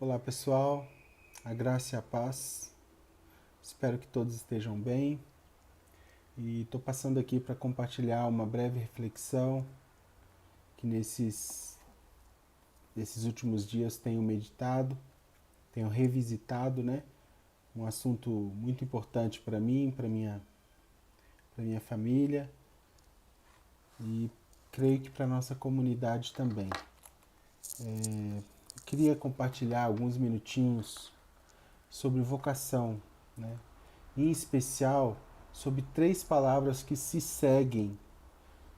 Olá pessoal, a graça e a paz. Espero que todos estejam bem e estou passando aqui para compartilhar uma breve reflexão que nesses últimos dias tenho meditado, tenho revisitado, né? Um assunto muito importante para mim, para minha família e creio que para nossa comunidade também. Eu queria compartilhar alguns minutinhos sobre vocação, né? Em especial sobre três palavras que se seguem,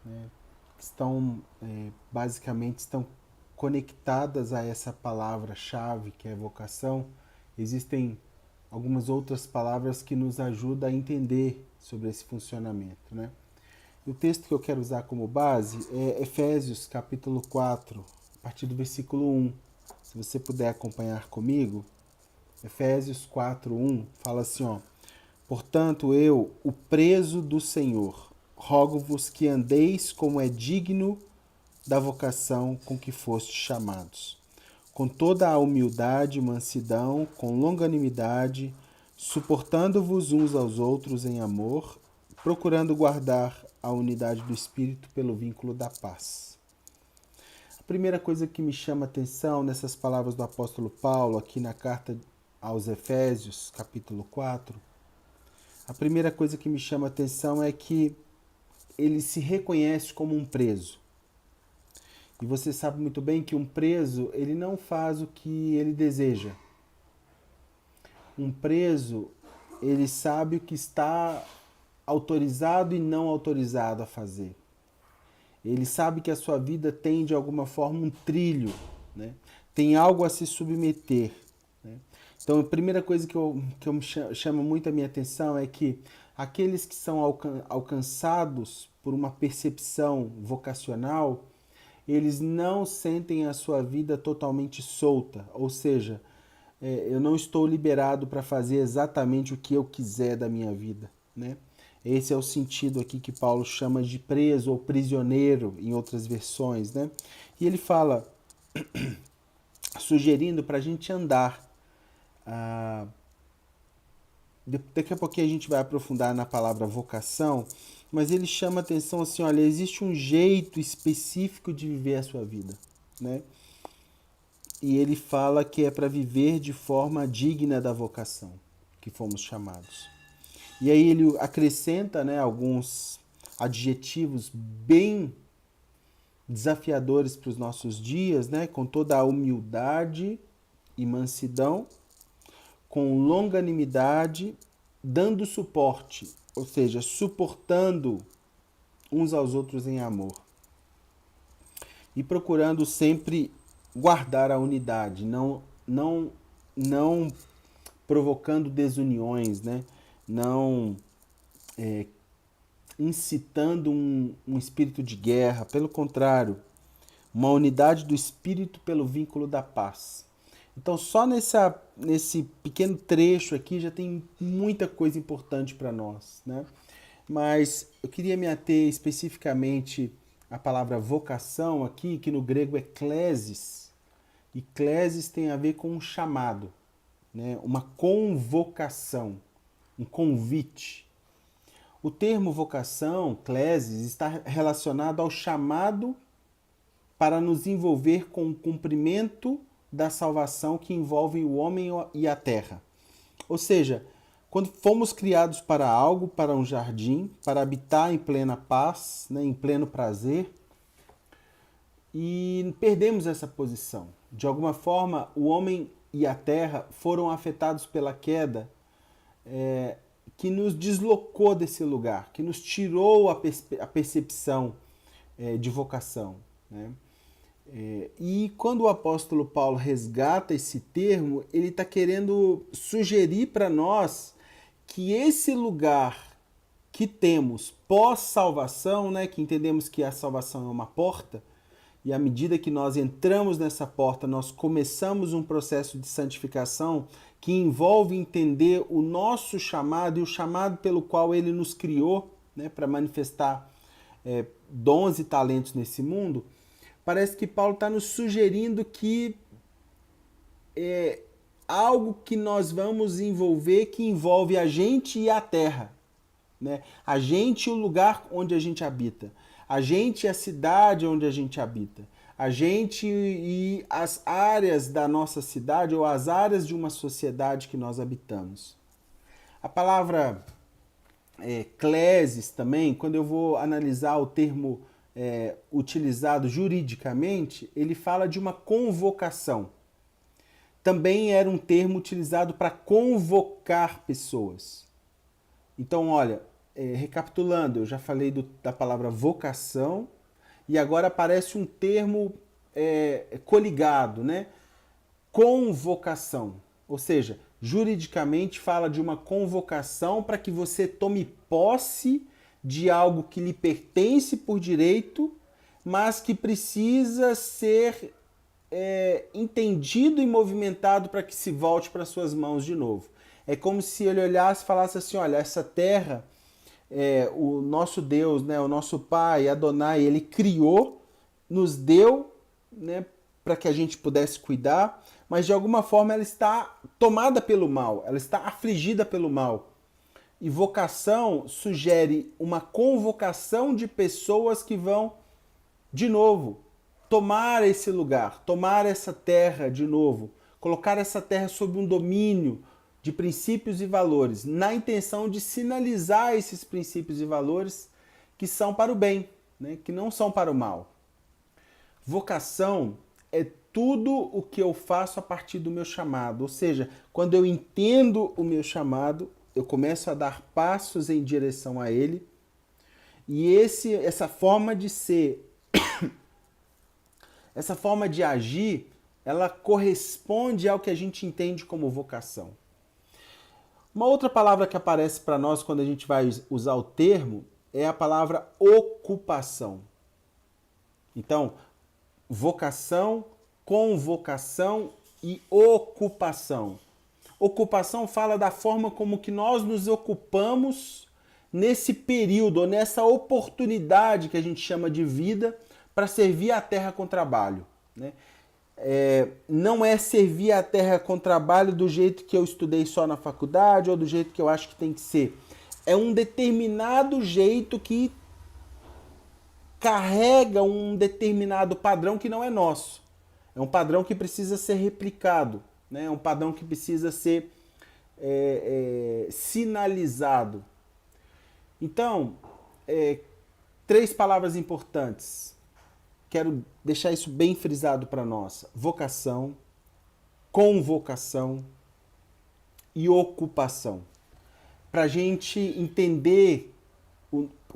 né? Que basicamente estão conectadas a essa palavra-chave que é vocação. Existem algumas outras palavras que nos ajudam a entender sobre esse funcionamento, né? O texto que eu quero usar como base é Efésios capítulo 4, a partir do versículo 1. Se você puder acompanhar comigo, Efésios 4:1 fala assim, ó: Portanto, eu, o preso do Senhor, rogo-vos que andeis como é digno da vocação com que fostes chamados, com toda a humildade e mansidão, com longanimidade, suportando-vos uns aos outros em amor, procurando guardar a unidade do Espírito pelo vínculo da paz. A primeira coisa que me chama a atenção nessas palavras do apóstolo Paulo, aqui na carta aos Efésios, capítulo 4, a primeira coisa que me chama a atenção é que ele se reconhece como um preso. E você sabe muito bem que um preso, ele não faz o que ele deseja. Um preso, ele sabe o que está autorizado e não autorizado a fazer. Ele sabe que a sua vida tem, de alguma forma, um trilho, né? Tem algo a se submeter, né? Então, a primeira coisa que me chama muito a minha atenção é que aqueles que são alcançados por uma percepção vocacional, eles não sentem a sua vida totalmente solta, ou seja, eu não estou liberado para fazer exatamente o que eu quiser da minha vida, né? Esse é o sentido aqui que Paulo chama de preso ou prisioneiro em outras versões, né? E ele fala, sugerindo para a gente andar. Ah, Daqui a pouquinho a gente vai aprofundar na palavra vocação, mas ele chama a atenção assim, olha, existe um jeito específico de viver a sua vida, né? E ele fala que é para viver de forma digna da vocação que fomos chamados. E aí ele acrescenta, né, alguns adjetivos bem desafiadores para os nossos dias, né, com toda a humildade e mansidão, com longanimidade, dando suporte, ou seja, suportando uns aos outros em amor. E procurando sempre guardar a unidade, não provocando desuniões, né? Não incitando um espírito de guerra, pelo contrário, uma unidade do espírito pelo vínculo da paz. Então, só nesse pequeno trecho aqui já tem muita coisa importante para nós, né? Mas eu queria me ater especificamente à palavra vocação aqui, que no grego é klesis. E klesis tem a ver com um chamado, né? Uma convocação, um convite. O termo vocação, klesis, está relacionado ao chamado para nos envolver com o cumprimento da salvação que envolve o homem e a terra. Ou seja, quando fomos criados para algo, para um jardim, para habitar em plena paz, né, em pleno prazer, e perdemos essa posição. De alguma forma, o homem e a terra foram afetados pela queda, que nos deslocou desse lugar, que nos tirou a percepção de vocação, né? E quando o apóstolo Paulo resgata esse termo, ele está querendo sugerir para nós que esse lugar que temos pós-salvação, né, que entendemos que a salvação é uma porta, e à medida que nós entramos nessa porta, nós começamos um processo de santificação que envolve entender o nosso chamado e o chamado pelo qual ele nos criou, né, para manifestar dons e talentos nesse mundo. Parece que Paulo está nos sugerindo que algo que nós vamos envolver, que envolve a gente e a terra, né? A gente e o lugar onde a gente habita. A gente e a cidade onde a gente habita. A gente e as áreas da nossa cidade ou as áreas de uma sociedade que nós habitamos. A palavra klesis também, quando eu vou analisar o termo utilizado juridicamente, ele fala de uma convocação. Também era um termo utilizado para convocar pessoas. Então, olha, recapitulando, eu já falei da palavra vocação e agora aparece um termo coligado, né? Convocação. Ou seja, juridicamente fala de uma convocação para que você tome posse de algo que lhe pertence por direito, mas que precisa ser entendido e movimentado para que se volte para suas mãos de novo. É como se ele olhasse e falasse assim, olha, essa terra, o nosso Deus, né, o nosso Pai, Adonai, ele criou, nos deu, né, para que a gente pudesse cuidar, mas de alguma forma ela está tomada pelo mal, ela está afligida pelo mal. E vocação sugere uma convocação de pessoas que vão, de novo, tomar esse lugar, tomar essa terra de novo, colocar essa terra sob um domínio de princípios e valores, na intenção de sinalizar esses princípios e valores que são para o bem, né? Que não são para o mal. Vocação é tudo o que eu faço a partir do meu chamado, ou seja, quando eu entendo o meu chamado, eu começo a dar passos em direção a ele, e essa forma de ser, essa forma de agir, ela corresponde ao que a gente entende como vocação. Uma outra palavra que aparece para nós quando a gente vai usar o termo é a palavra ocupação. Então, vocação, convocação e ocupação. Ocupação fala da forma como que nós nos ocupamos nesse período, ou nessa oportunidade que a gente chama de vida, para servir a terra com trabalho, né? Não é servir a terra com trabalho do jeito que eu estudei só na faculdade ou do jeito que eu acho que tem que ser. É um determinado jeito que carrega um determinado padrão que não é nosso. É um padrão que precisa ser replicado, né? É um padrão que precisa ser sinalizado. Então, 3 palavras importantes. Quero deixar isso bem frisado para nós. Vocação, convocação e ocupação. Para a gente entender,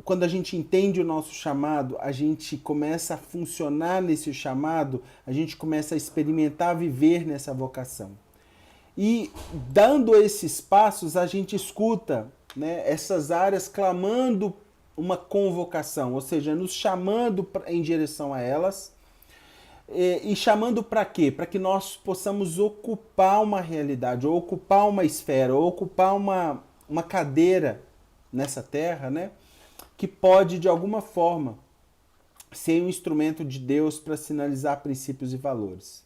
quando a gente entende o nosso chamado, a gente começa a funcionar nesse chamado, a gente começa a experimentar, viver nessa vocação. E dando esses passos, a gente escuta, né, essas áreas clamando uma convocação, ou seja, nos chamando em direção a elas. E chamando para quê? Para que nós possamos ocupar uma realidade, ou ocupar uma esfera, ou ocupar uma cadeira nessa terra, né? Que pode, de alguma forma, ser um instrumento de Deus para sinalizar princípios e valores.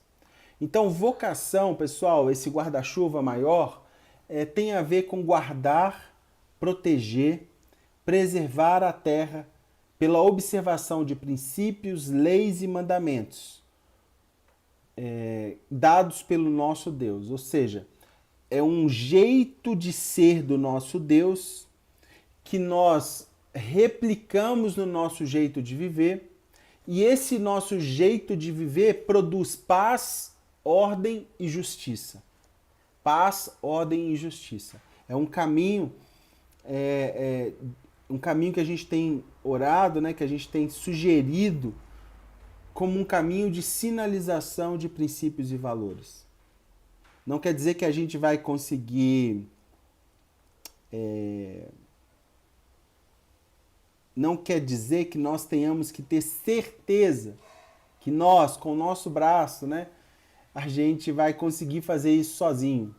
Então, vocação, pessoal, esse guarda-chuva maior, tem a ver com guardar, proteger, preservar a terra pela observação de princípios, leis e mandamentos dados pelo nosso Deus. Ou seja, é um jeito de ser do nosso Deus que nós replicamos no nosso jeito de viver, e esse nosso jeito de viver produz paz, ordem e justiça. Paz, ordem e justiça. É um caminho um caminho que a gente tem orado, né, que a gente tem sugerido como um caminho de sinalização de princípios e valores. Não quer dizer que a gente vai conseguir... Não quer dizer que nós tenhamos que ter certeza que nós, com o nosso braço, né, a gente vai conseguir fazer isso sozinho.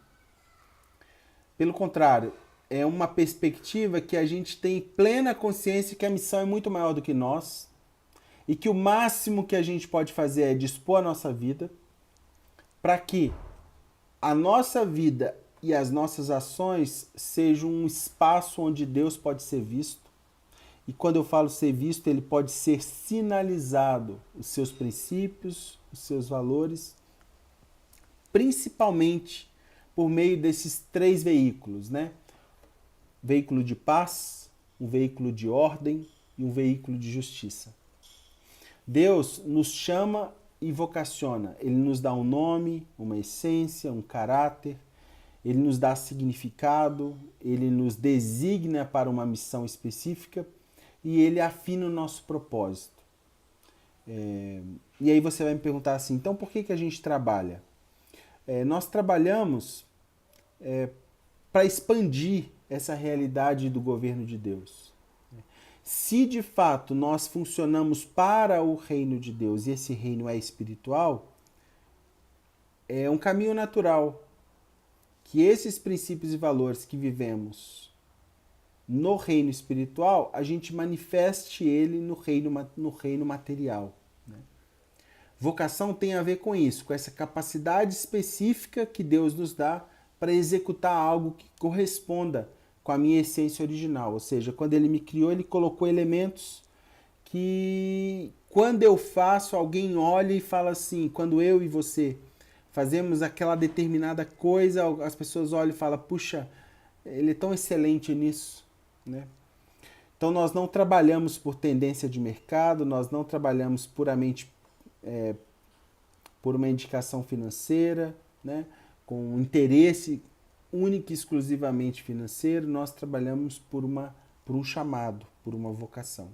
Pelo contrário, é uma perspectiva que a gente tem plena consciência que a missão é muito maior do que nós e que o máximo que a gente pode fazer é dispor a nossa vida para que a nossa vida e as nossas ações sejam um espaço onde Deus pode ser visto. E quando eu falo ser visto, ele pode ser sinalizado, os seus princípios, os seus valores, principalmente por meio desses três veículos, né? Veículo de paz, um veículo de ordem e um veículo de justiça. Deus nos chama e vocaciona. Ele nos dá um nome, uma essência, um caráter. Ele nos dá significado, ele nos designa para uma missão específica e ele afina o nosso propósito. E aí você vai me perguntar assim, então por que a gente trabalha? Nós trabalhamos para expandir essa realidade do governo de Deus. Se de fato nós funcionamos para o reino de Deus e esse reino é espiritual, é um caminho natural que esses princípios e valores que vivemos no reino espiritual, a gente manifeste ele no reino material. Né? Vocação tem a ver com isso, com essa capacidade específica que Deus nos dá para executar algo que corresponda com a minha essência original. Ou seja, quando ele me criou, ele colocou elementos que, quando eu faço, alguém olha e fala assim, quando eu e você fazemos aquela determinada coisa, as pessoas olham e falam, puxa, ele é tão excelente nisso, né? Então nós não trabalhamos por tendência de mercado, nós não trabalhamos puramente por uma indicação financeira, né? Com interesse único e exclusivamente financeiro, nós trabalhamos por um chamado, por uma vocação.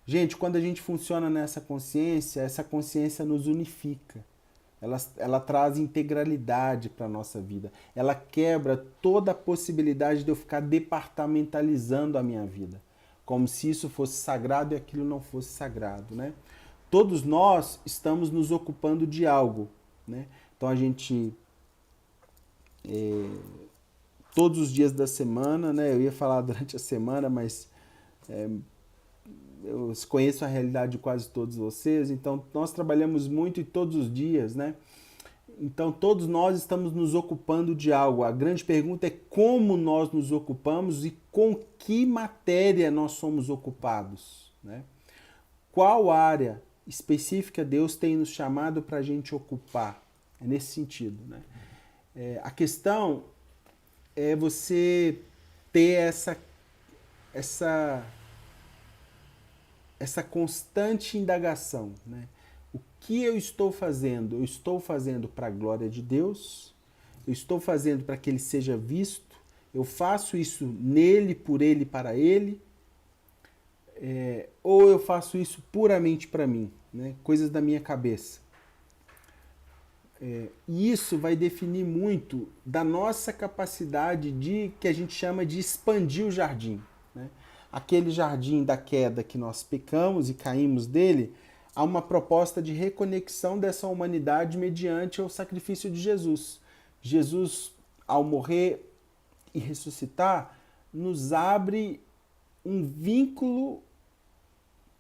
Gente, quando a gente funciona nessa consciência, essa consciência nos unifica. Ela traz integralidade para a nossa vida. Ela quebra toda a possibilidade de eu ficar departamentalizando a minha vida. Como se isso fosse sagrado e aquilo não fosse sagrado, né? Todos nós estamos nos ocupando de algo, né? Então a gente... todos os dias da semana, né? Eu ia falar durante a semana, mas... eu conheço a realidade de quase todos vocês, então nós trabalhamos muito e todos os dias, né? Então todos nós estamos nos ocupando de algo. A grande pergunta é como nós nos ocupamos e com que matéria nós somos ocupados, né? Qual área específica Deus tem nos chamado para a gente ocupar? É nesse sentido, né? A questão é você ter essa constante indagação, né? O que eu estou fazendo? Eu estou fazendo para a glória de Deus? Eu estou fazendo para que ele seja visto? Eu faço isso nele, por ele, para ele? Ou eu faço isso puramente para mim, né? Coisas da minha cabeça. E isso vai definir muito da nossa capacidade que a gente chama de expandir o jardim, né? Aquele jardim da queda que nós pecamos e caímos dele, há uma proposta de reconexão dessa humanidade mediante o sacrifício de Jesus. Jesus, ao morrer e ressuscitar, nos abre um vínculo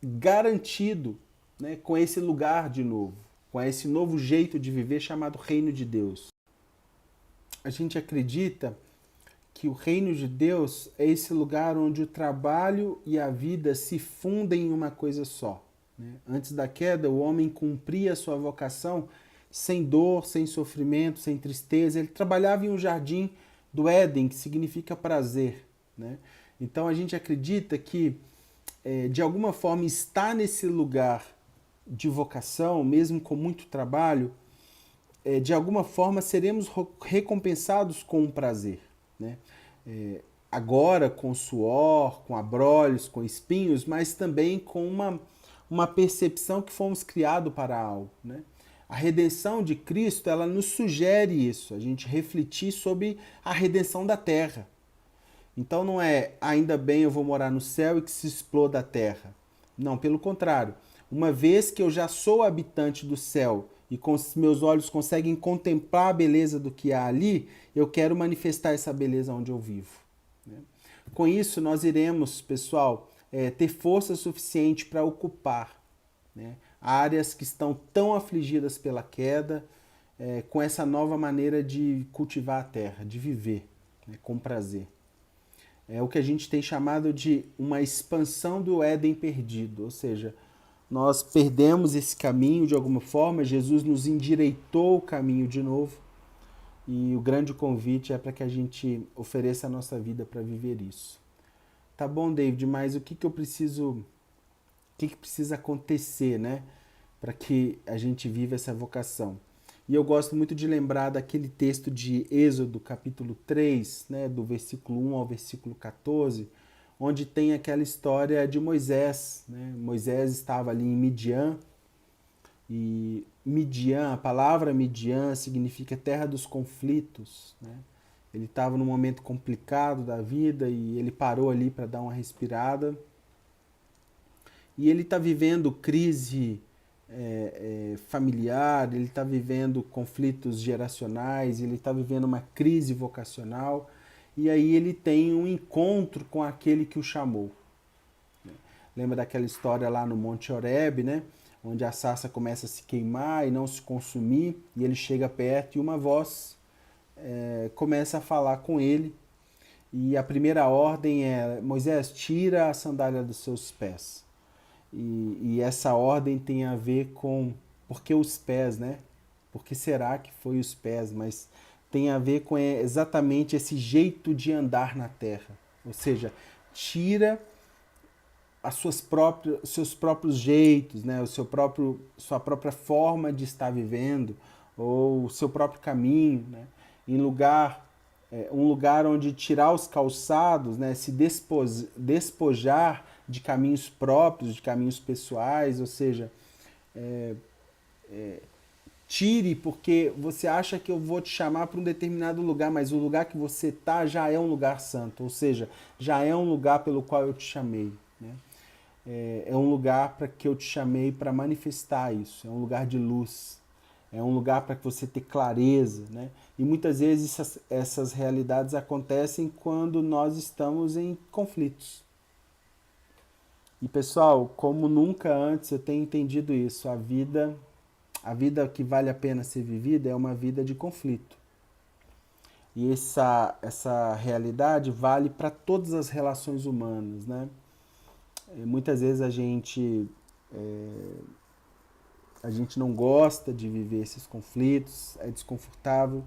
garantido, né, com esse lugar de novo, com esse novo jeito de viver chamado Reino de Deus. A gente acredita que o reino de Deus é esse lugar onde o trabalho e a vida se fundem em uma coisa só, né? Antes da queda, o homem cumpria a sua vocação sem dor, sem sofrimento, sem tristeza. Ele trabalhava em um jardim do Éden, que significa prazer, né? Então a gente acredita que, de alguma forma, estar nesse lugar de vocação, mesmo com muito trabalho, de alguma forma seremos recompensados com um prazer, né? Agora com suor, com abrolhos, com espinhos, mas também com uma percepção que fomos criados para algo, né? A redenção de Cristo, ela nos sugere isso, a gente refletir sobre a redenção da terra. Então não é, ainda bem eu vou morar no céu e que se exploda a terra. Não, pelo contrário. Uma vez que eu já sou habitante do céu e com meus olhos conseguem contemplar a beleza do que há ali, eu quero manifestar essa beleza onde eu vivo, né? Com isso, nós iremos, pessoal, ter força suficiente para ocupar, né, áreas que estão tão afligidas pela queda, com essa nova maneira de cultivar a terra, de viver, né, com prazer. É o que a gente tem chamado de uma expansão do Éden perdido, ou seja, nós perdemos esse caminho de alguma forma, Jesus nos endireitou o caminho de novo, e o grande convite é para que a gente ofereça a nossa vida para viver isso. Tá bom, David, mas o que eu preciso, o que precisa acontecer, né, para que a gente viva essa vocação? E eu gosto muito de lembrar daquele texto de Êxodo, capítulo 3, né, do versículo 1 ao versículo 14, onde tem aquela história de Moisés. Né? Moisés estava ali em Midian, e Midian, a palavra Midian significa terra dos conflitos. Né? Ele estava num momento complicado da vida e ele parou ali para dar uma respirada. E ele está vivendo crise familiar, ele está vivendo conflitos geracionais, ele está vivendo uma crise vocacional, e aí ele tem um encontro com aquele que o chamou. Lembra daquela história lá no Monte Horebe, né? Onde a sarça começa a se queimar e não se consumir, e ele chega perto e uma voz começa a falar com ele, e a primeira ordem é: Moisés, tira a sandália dos seus pés. E essa ordem tem a ver com por que os pés, né? Por que será que foi os pés? Mas tem a ver com exatamente esse jeito de andar na terra. Ou seja, tira os seus próprios jeitos, né? Sua própria forma de estar vivendo, ou o seu próprio caminho, né? Em um lugar onde tirar os calçados, né? Se despojar de caminhos próprios, de caminhos pessoais, ou seja, tire porque você acha que eu vou te chamar para um determinado lugar, mas o lugar que você está já é um lugar santo, ou seja, já é um lugar pelo qual eu te chamei. Né? É um lugar para que eu te chamei para manifestar isso, é um lugar de luz, é um lugar para que você ter clareza. Né? E muitas vezes essas realidades acontecem quando nós estamos em conflitos. E pessoal, como nunca antes eu tenho entendido isso, a vida que vale a pena ser vivida é uma vida de conflito. E essa realidade vale para todas as relações humanas, né? Muitas vezes a gente não gosta de viver esses conflitos, é desconfortável,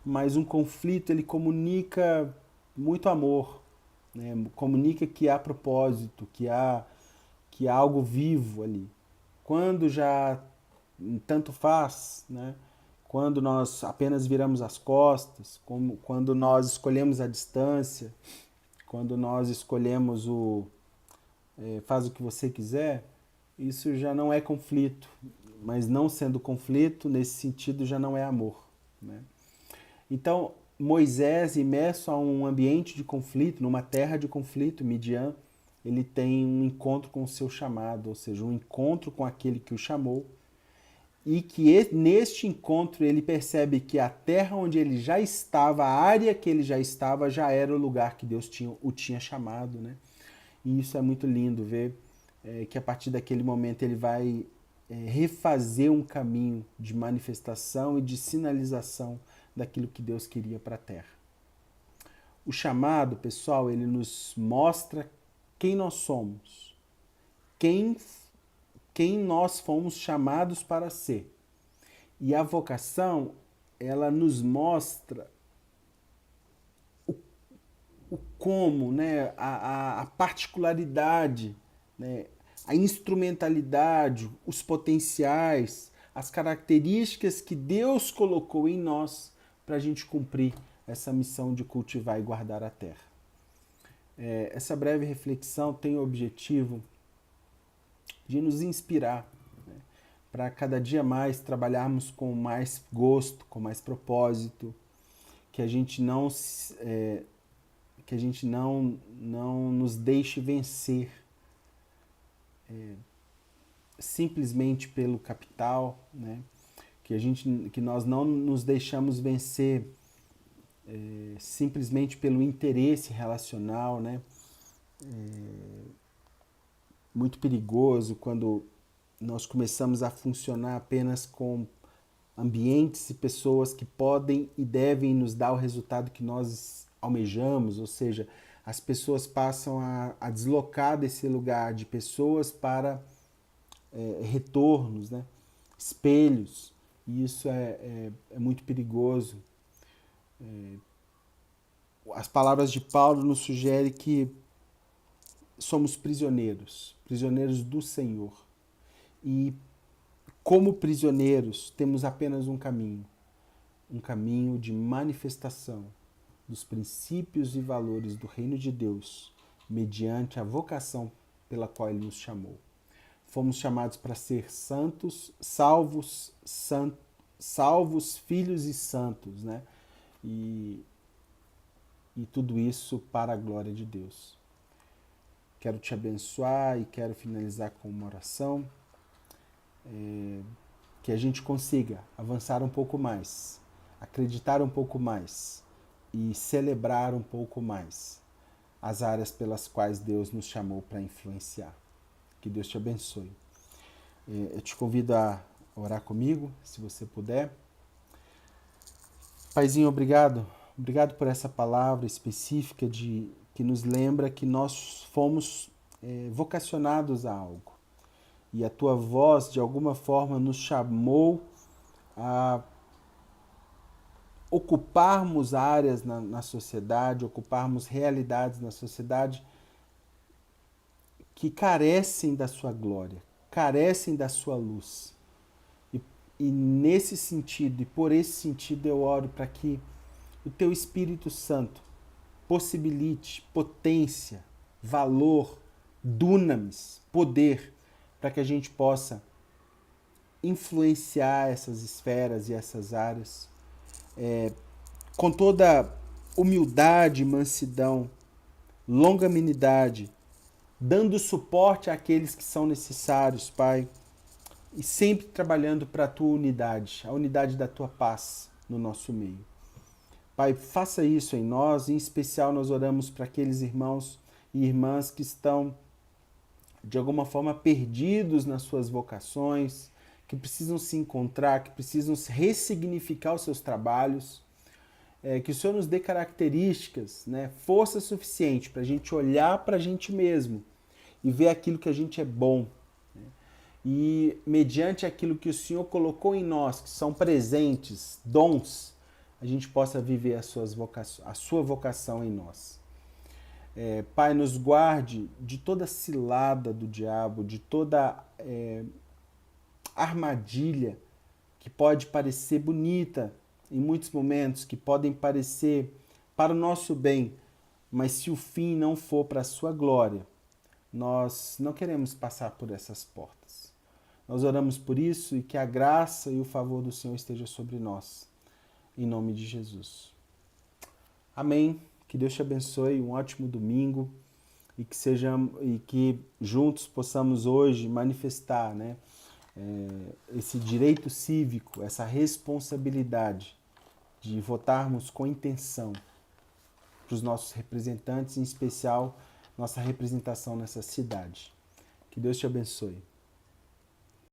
mas um conflito ele comunica muito amor, né? Comunica que há propósito, que há algo vivo ali. Quando já tanto faz, né? Quando nós apenas viramos as costas, quando nós escolhemos a distância, quando nós escolhemos faz o que você quiser, isso já não é conflito. Mas não sendo conflito, nesse sentido, já não é amor. Né? Então, Moisés, imerso a um ambiente de conflito, numa terra de conflito, Midian, ele tem um encontro com o seu chamado, ou seja, um encontro com aquele que o chamou, e que neste encontro ele percebe que a terra onde ele já estava, a área que ele já estava, já era o lugar que Deus o tinha chamado. Né? E isso é muito lindo, ver que a partir daquele momento ele vai refazer um caminho de manifestação e de sinalização daquilo que Deus queria para a terra. O chamado, pessoal, ele nos mostra quem nós somos, quem nós fomos chamados para ser. E a vocação, ela nos mostra o como, né? A particularidade, né? A instrumentalidade, os potenciais, as características que Deus colocou em nós para a gente cumprir essa missão de cultivar e guardar a terra. Essa breve reflexão tem o objetivo de nos inspirar, né, para cada dia mais trabalharmos com mais gosto, com mais propósito, que a gente não nos deixe vencer simplesmente pelo capital, né? Que nós não nos deixamos vencer simplesmente pelo interesse relacional, né? Muito perigoso quando nós começamos a funcionar apenas com ambientes e pessoas que podem e devem nos dar o resultado que nós almejamos, ou seja, as pessoas passam a deslocar desse lugar de pessoas para retornos, né? Espelhos, e isso é muito perigoso. As palavras de Paulo nos sugerem que somos prisioneiros, prisioneiros do Senhor. E como prisioneiros, temos apenas um caminho de manifestação dos princípios e valores do reino de Deus, mediante a vocação pela qual Ele nos chamou. Fomos chamados para ser santos, salvos, filhos e santos, né? E tudo isso para a glória de Deus. Quero te abençoar e quero finalizar com uma oração. Que a gente consiga avançar um pouco mais, acreditar um pouco mais e celebrar um pouco mais as áreas pelas quais Deus nos chamou para influenciar. Que Deus te abençoe. Eu te convido a orar comigo, se você puder. Paizinho, obrigado. Obrigado por essa palavra específica que nos lembra que nós fomos vocacionados a algo. E a tua voz, de alguma forma, nos chamou a ocuparmos áreas na sociedade, ocuparmos realidades na sociedade que carecem da sua glória, carecem da sua luz. E nesse sentido, e por esse sentido, eu oro para que o teu Espírito Santo possibilite potência, valor, dunamis, poder, para que a gente possa influenciar essas esferas e essas áreas com toda humildade, mansidão, longanimidade, dando suporte àqueles que são necessários, Pai, e sempre trabalhando para a tua unidade, a unidade da tua paz no nosso meio. Pai, faça isso em nós, em especial nós oramos para aqueles irmãos e irmãs que estão de alguma forma perdidos nas suas vocações, que precisam se encontrar, que precisam ressignificar os seus trabalhos, que o Senhor nos dê características, né, força suficiente para a gente olhar para a gente mesmo e ver aquilo que a gente é bom. Né, e mediante aquilo que o Senhor colocou em nós, que são presentes, dons, a gente possa viver a sua vocação em nós. Pai, nos guarde de toda cilada do diabo, de toda armadilha que pode parecer bonita em muitos momentos, que podem parecer para o nosso bem, mas se o fim não for para a sua glória, nós não queremos passar por essas portas. Nós oramos por isso e que a graça e o favor do Senhor esteja sobre nós, em nome de Jesus. Amém. Que Deus te abençoe, um ótimo domingo e que juntos possamos hoje manifestar, né, esse direito cívico, essa responsabilidade de votarmos com intenção para os nossos representantes, em especial nossa representação nessa cidade. Que Deus te abençoe.